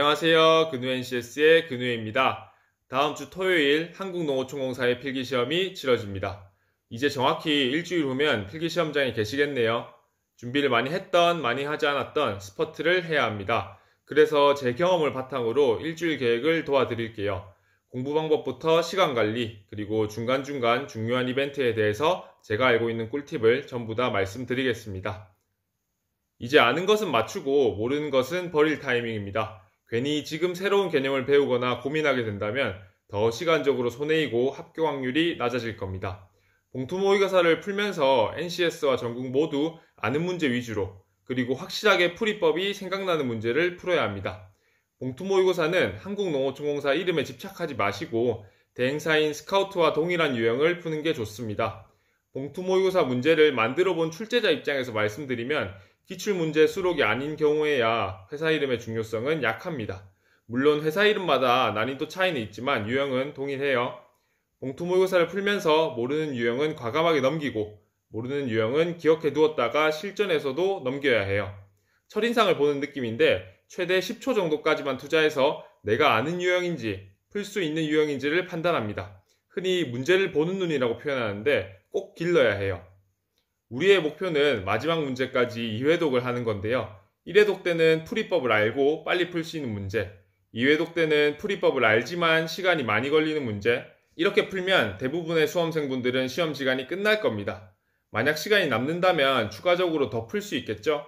안녕하세요. 근우 NCS의 근우입니다. 다음 주 토요일 한국농어총공사의 필기시험이 치러집니다. 이제 정확히 일주일 후면 필기시험장에 계시겠네요. 준비를 많이 했던, 많이 하지 않았던 스퍼트를 해야 합니다. 그래서 제 경험을 바탕으로 일주일 계획을 도와드릴게요. 공부 방법부터 시간 관리, 그리고 중간중간 중요한 이벤트에 대해서 제가 알고 있는 꿀팁을 전부 다 말씀드리겠습니다. 이제 아는 것은 맞추고 모르는 것은 버릴 타이밍입니다. 괜히 지금 새로운 개념을 배우거나 고민하게 된다면 더 시간적으로 손해이고 합격 확률이 낮아질 겁니다. 봉투 모의고사를 풀면서 NCS와 전국 모두 아는 문제 위주로 그리고 확실하게 풀이법이 생각나는 문제를 풀어야 합니다. 봉투 모의고사는 한국농어총공사 이름에 집착하지 마시고 대행사인 스카우트와 동일한 유형을 푸는 게 좋습니다. 봉투 모의고사 문제를 만들어 본 출제자 입장에서 말씀드리면 기출문제 수록이 아닌 경우에야 회사 이름의 중요성은 약합니다. 물론 회사 이름마다 난이도 차이는 있지만 유형은 동일해요. 봉투 모의고사를 풀면서 모르는 유형은 과감하게 넘기고 모르는 유형은 기억해 두었다가 실전에서도 넘겨야 해요. 첫인상을 보는 느낌인데 최대 10초 정도까지만 투자해서 내가 아는 유형인지 풀 수 있는 유형인지를 판단합니다. 흔히 문제를 보는 눈이라고 표현하는데 꼭 길러야 해요. 우리의 목표는 마지막 문제까지 2회독을 하는 건데요. 1회독 때는 풀이법을 알고 빨리 풀 수 있는 문제, 2회독 때는 풀이법을 알지만 시간이 많이 걸리는 문제, 이렇게 풀면 대부분의 수험생분들은 시험 시간이 끝날 겁니다. 만약 시간이 남는다면 추가적으로 더 풀 수 있겠죠?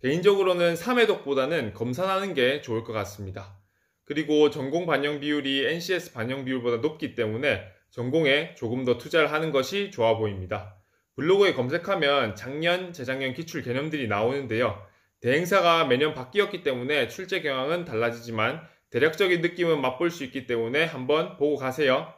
개인적으로는 3회독보다는 검산하는 게 좋을 것 같습니다. 그리고 전공 반영 비율이 NCS 반영 비율보다 높기 때문에 전공에 조금 더 투자를 하는 것이 좋아 보입니다. 블로그에 검색하면 작년, 재작년 기출 개념들이 나오는데요. 대행사가 매년 바뀌었기 때문에 출제 경향은 달라지지만 대략적인 느낌은 맛볼 수 있기 때문에 한번 보고 가세요.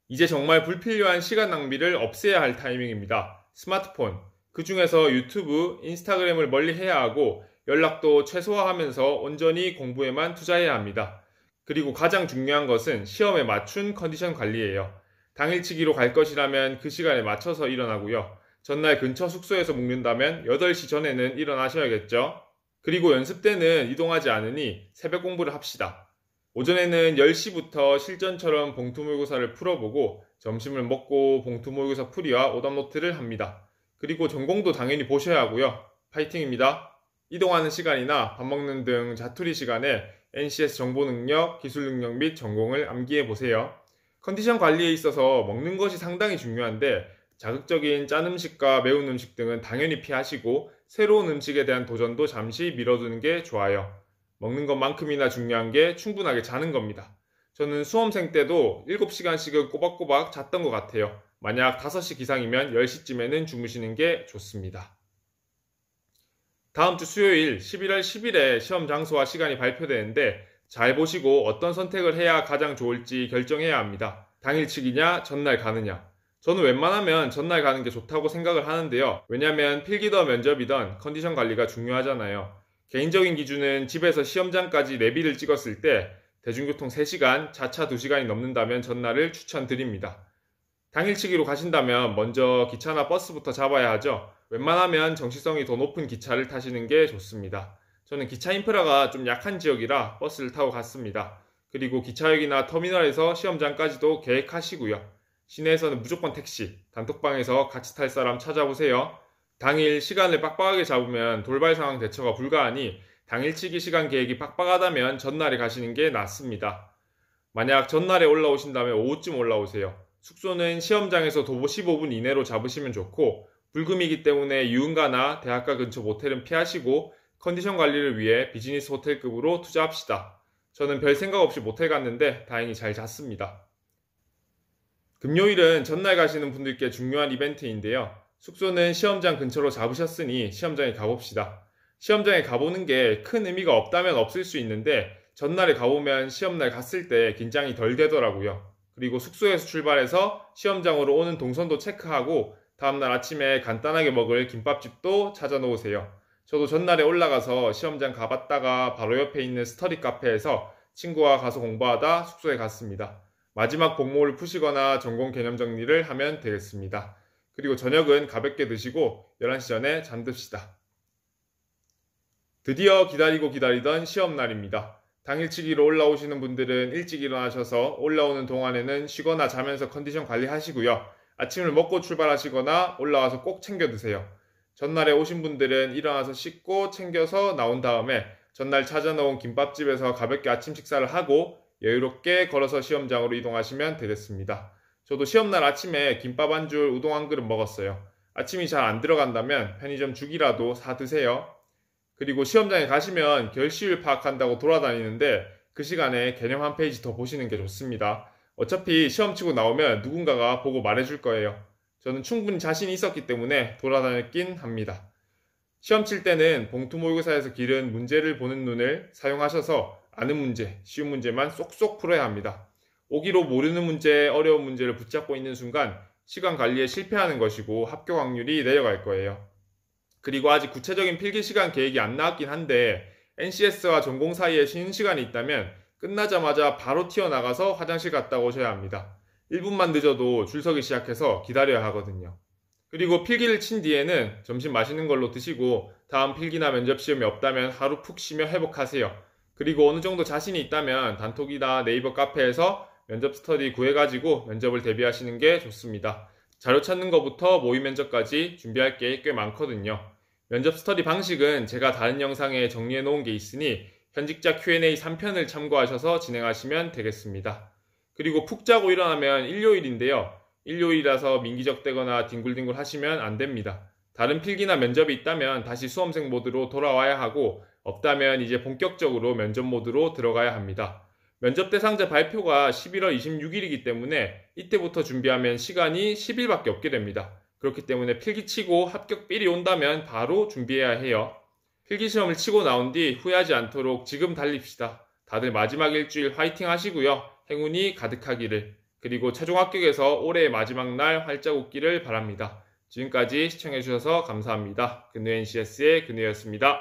이제 정말 불필요한 시간 낭비를 없애야 할 타이밍입니다. 스마트폰, 그 중에서 유튜브, 인스타그램을 멀리 해야 하고 연락도 최소화하면서 온전히 공부에만 투자해야 합니다. 그리고 가장 중요한 것은 시험에 맞춘 컨디션 관리예요. 당일치기로 갈 것이라면 그 시간에 맞춰서 일어나고요. 전날 근처 숙소에서 묵는다면 8시 전에는 일어나셔야겠죠. 그리고 연습 때는 이동하지 않으니 새벽 공부를 합시다. 오전에는 10시부터 실전처럼 봉투 모의고사를 풀어보고 점심을 먹고 봉투 모의고사 풀이와 오답노트를 합니다. 그리고 전공도 당연히 보셔야 하고요. 파이팅입니다. 이동하는 시간이나 밥 먹는 등 자투리 시간에 NCS 정보 능력, 기술 능력 및 전공을 암기해 보세요. 컨디션 관리에 있어서 먹는 것이 상당히 중요한데 자극적인 짠 음식과 매운 음식 등은 당연히 피하시고 새로운 음식에 대한 도전도 잠시 미뤄두는 게 좋아요. 먹는 것만큼이나 중요한 게 충분하게 자는 겁니다. 저는 수험생 때도 7시간씩은 꼬박꼬박 잤던 것 같아요. 만약 5시 기상이면 10시쯤에는 주무시는 게 좋습니다. 다음 주 수요일 11월 10일에 시험 장소와 시간이 발표되는데 잘 보시고 어떤 선택을 해야 가장 좋을지 결정해야 합니다. 당일치기냐, 전날 가느냐. 저는 웬만하면 전날 가는 게 좋다고 생각을 하는데요. 왜냐면 필기든 면접이든 컨디션 관리가 중요하잖아요. 개인적인 기준은 집에서 시험장까지 내비를 찍었을 때 대중교통 3시간, 자차 2시간이 넘는다면 전날을 추천드립니다. 당일치기로 가신다면 먼저 기차나 버스부터 잡아야 하죠. 웬만하면 정시성이 더 높은 기차를 타시는 게 좋습니다. 저는 기차 인프라가 좀 약한 지역이라 버스를 타고 갔습니다. 그리고 기차역이나 터미널에서 시험장까지도 계획하시고요. 시내에서는 무조건 택시, 단톡방에서 같이 탈 사람 찾아보세요. 당일 시간을 빡빡하게 잡으면 돌발 상황 대처가 불가하니 당일치기 시간 계획이 빡빡하다면 전날에 가시는 게 낫습니다. 만약 전날에 올라오신다면 오후쯤 올라오세요. 숙소는 시험장에서 도보 15분 이내로 잡으시면 좋고 불금이기 때문에 유흥가나 대학가 근처 모텔은 피하시고 컨디션 관리를 위해 비즈니스 호텔급으로 투자합시다. 저는 별 생각 없이 모텔 갔는데 다행히 잘 잤습니다. 금요일은 전날 가시는 분들께 중요한 이벤트인데요. 숙소는 시험장 근처로 잡으셨으니 시험장에 가봅시다. 시험장에 가보는 게 큰 의미가 없다면 없을 수 있는데 전날에 가보면 시험날 갔을 때 긴장이 덜 되더라고요. 그리고 숙소에서 출발해서 시험장으로 오는 동선도 체크하고 다음날 아침에 간단하게 먹을 김밥집도 찾아 놓으세요. 저도 전날에 올라가서 시험장 가봤다가 바로 옆에 있는 스터디 카페에서 친구와 가서 공부하다 숙소에 갔습니다. 마지막 복목을 푸시거나 전공 개념 정리를 하면 되겠습니다. 그리고 저녁은 가볍게 드시고 11시 전에 잠듭시다. 드디어 기다리고 기다리던 시험날입니다. 당일치기로 올라오시는 분들은 일찍 일어나셔서 올라오는 동안에는 쉬거나 자면서 컨디션 관리하시고요. 아침을 먹고 출발하시거나 올라와서 꼭 챙겨 드세요. 전날에 오신 분들은 일어나서 씻고 챙겨서 나온 다음에 전날 찾아놓은 김밥집에서 가볍게 아침 식사를 하고 여유롭게 걸어서 시험장으로 이동하시면 되겠습니다. 저도 시험날 아침에 김밥 한 줄, 우동 한 그릇 먹었어요. 아침이 잘 안 들어간다면 편의점 죽이라도 사 드세요. 그리고 시험장에 가시면 결시율 파악한다고 돌아다니는데 그 시간에 개념 한 페이지 더 보시는 게 좋습니다. 어차피 시험 치고 나오면 누군가가 보고 말해줄 거예요. 저는 충분히 자신이 있었기 때문에 돌아다녔긴 합니다. 시험 칠 때는 봉투 모의고사에서 기른 문제를 보는 눈을 사용하셔서 아는 문제, 쉬운 문제만 쏙쏙 풀어야 합니다. 오기로 모르는 문제, 어려운 문제를 붙잡고 있는 순간 시간 관리에 실패하는 것이고 합격 확률이 내려갈 거예요. 그리고 아직 구체적인 필기 시간 계획이 안 나왔긴 한데 NCS와 전공 사이에 쉬는 시간이 있다면 끝나자마자 바로 튀어나가서 화장실 갔다 오셔야 합니다. 1분만 늦어도 줄 서기 시작해서 기다려야 하거든요. 그리고 필기를 친 뒤에는 점심 맛있는 걸로 드시고 다음 필기나 면접 시험이 없다면 하루 푹 쉬며 회복하세요. 그리고 어느 정도 자신이 있다면 단톡이나 네이버 카페에서 면접 스터디 구해가지고 면접을 대비하시는 게 좋습니다. 자료 찾는 것부터 모의 면접까지 준비할 게 꽤 많거든요. 면접 스터디 방식은 제가 다른 영상에 정리해 놓은 게 있으니 현직자 Q&A 3편을 참고하셔서 진행하시면 되겠습니다. 그리고 푹 자고 일어나면 일요일인데요. 일요일이라서 민기적대거나 뒹굴뒹굴 하시면 안 됩니다. 다른 필기나 면접이 있다면 다시 수험생 모드로 돌아와야 하고 없다면 이제 본격적으로 면접 모드로 들어가야 합니다. 면접 대상자 발표가 11월 26일이기 때문에 이때부터 준비하면 시간이 10일밖에 없게 됩니다. 그렇기 때문에 필기치고 합격 삘이 온다면 바로 준비해야 해요. 필기시험을 치고 나온 뒤 후회하지 않도록 지금 달립시다. 다들 마지막 일주일 화이팅 하시고요. 행운이 가득하기를. 그리고 최종 합격에서 올해의 마지막 날 활짝 웃기를 바랍니다. 지금까지 시청해주셔서 감사합니다. 근우NCS의 근우였습니다.